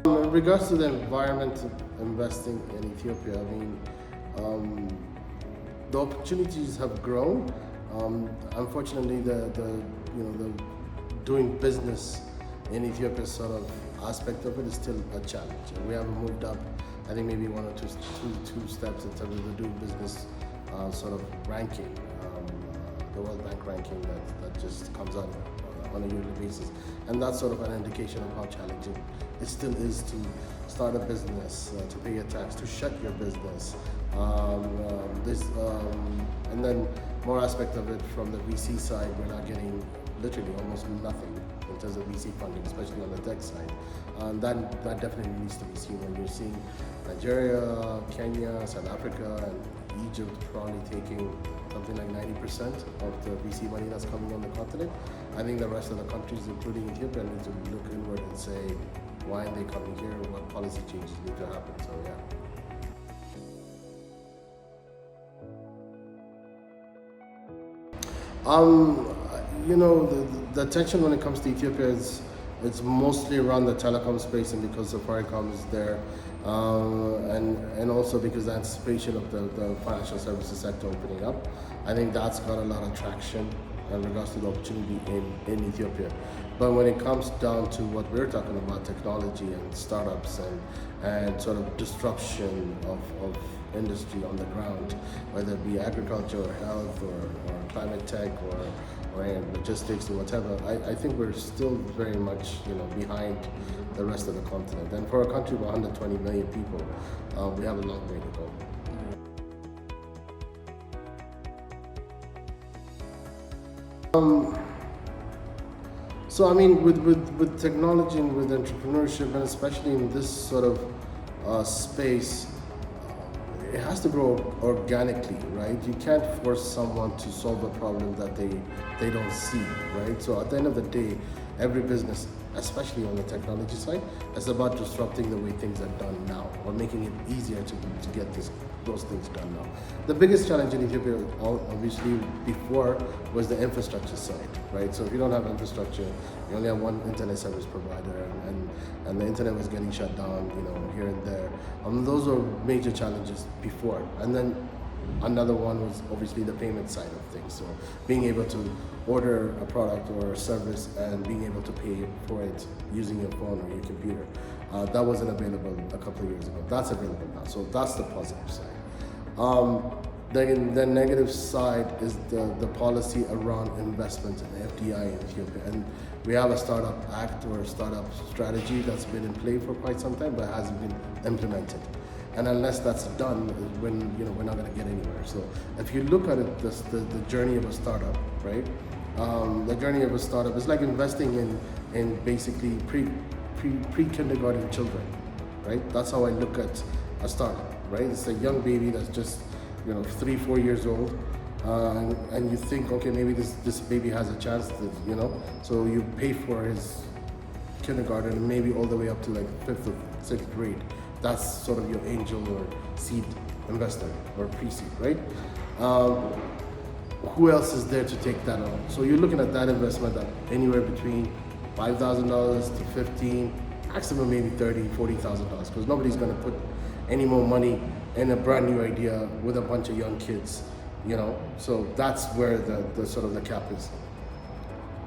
In regards to the environment of investing in Ethiopia, I mean, the opportunities have grown. Unfortunately, the doing business in Ethiopia sort of aspect of it is still a challenge. And we haven't moved up, I think maybe one or two steps in terms of the doing business sort of ranking, the World Bank ranking that just comes out on a yearly basis. And that's sort of an indication of how challenging it still is to start a business, to pay your tax, to shut your business. And then more aspect of it from the VC side, we're not getting literally almost nothing in terms of VC funding, especially on the tech side. And that definitely needs to be seen when you're seeing Nigeria, Kenya, South Africa, and Egypt probably taking something like 90% of the VC money that's coming on the continent. I think the rest of the countries, including Ethiopia, need to look inward and say, why are they coming here? What policy changes need to happen? So yeah. The attention when it comes to Ethiopia is it's mostly around the telecom space, and because Safaricom is there, and also because the anticipation of the financial services sector opening up, I think that's got a lot of traction in regards to the opportunity in Ethiopia. But when it comes down to what we're talking about, technology and startups and sort of disruption of industry on the ground, whether it be agriculture or health or climate tech or logistics or whatever, I think we're still very much behind the rest of the continent. And for a country of 120 million people, we have a long way to go. So I mean, with technology and with entrepreneurship, and especially in this sort of space, it has to grow organically, right? You can't force someone to solve a problem that they don't see, right? So at the end of the day, every business, especially on the technology side, is about disrupting the way things are done now, or making it easier to get those things done now. The biggest challenge in Ethiopia, obviously, before was the infrastructure side, right? So if you don't have infrastructure, you only have one internet service provider, and the internet was getting shut down, here and there. Those were major challenges before. And then another one was obviously the payment side of things. So being able to order a product or a service and being able to pay for it using your phone or your computer. That wasn't available a couple of years ago. That's available now. So that's the positive side. The negative side is the policy around investment in FDI in Ethiopia. And we have a startup act or a startup strategy that's been in play for quite some time, but hasn't been implemented. And unless that's done, we're not going to get anywhere. So if you look at it, the journey of a startup, right? The journey of a startup is like investing in basically pre-kindergarten children, right? That's how I look at a startup, right? It's a young baby that's just 3-4 years old, and you think, okay, maybe this baby has a chance to, so you pay for his kindergarten and maybe all the way up to like 5th or 6th grade. That's sort of your angel or seed investor or pre-seed, right? Who else is there to take that on? So you're looking at that investment at anywhere between $5,000 to $15,000, maximum maybe $30,000, $40,000, because nobody's going to put any more money in a brand new idea with a bunch of young kids, So that's where the sort of the cap is.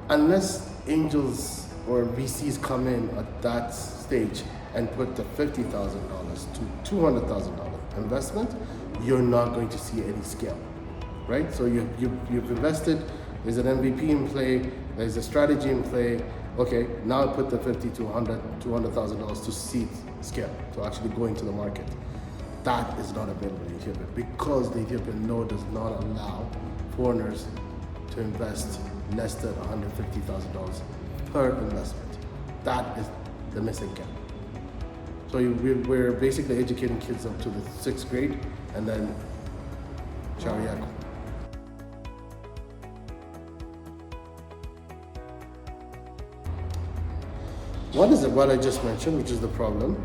Unless angels or VCs come in at that stage and put the $50,000 to $200,000 investment, you're not going to see any scale, right? So you've invested, there's an MVP in play, there's a strategy in play. Okay, now put the $50,000 to $200,000 to seed scale, to actually go into the market. That is not available in Ethiopia because the Ethiopian law does not allow foreigners to invest less than $150,000 per investment. That is the missing gap. So we're basically educating kids up to the 6th grade and then Chariak. One is what I just mentioned, which is the problem.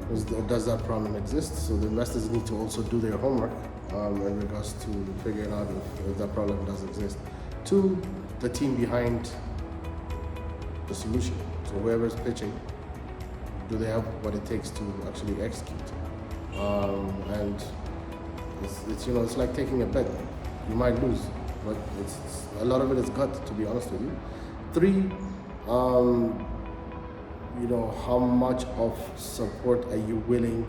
Does that problem exist? So the investors need to also do their homework in regards to figuring out if that problem does exist. 2, the team behind the solution. So whoever's pitching, do they have what it takes to actually execute? And it's it's like taking a bet. You might lose, but it's a lot of it is gut, to be honest with you. Three, how much of support are you willing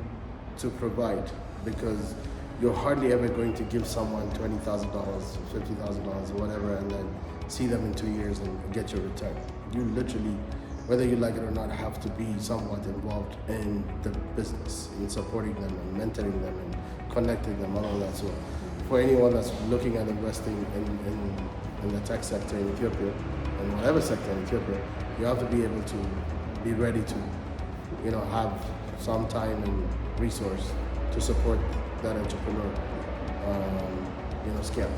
to provide? Because you're hardly ever going to give someone $20,000, $50,000, or whatever, and then see them in 2 years and get your return. You literally, whether you like it or not, have to be somewhat involved in the business, in supporting them and mentoring them and connecting them, all of that. So for anyone that's looking at investing in the tech sector in Ethiopia, and whatever sector in Ethiopia, you have to be able to be ready to, have some time and resource to support that entrepreneur, scale.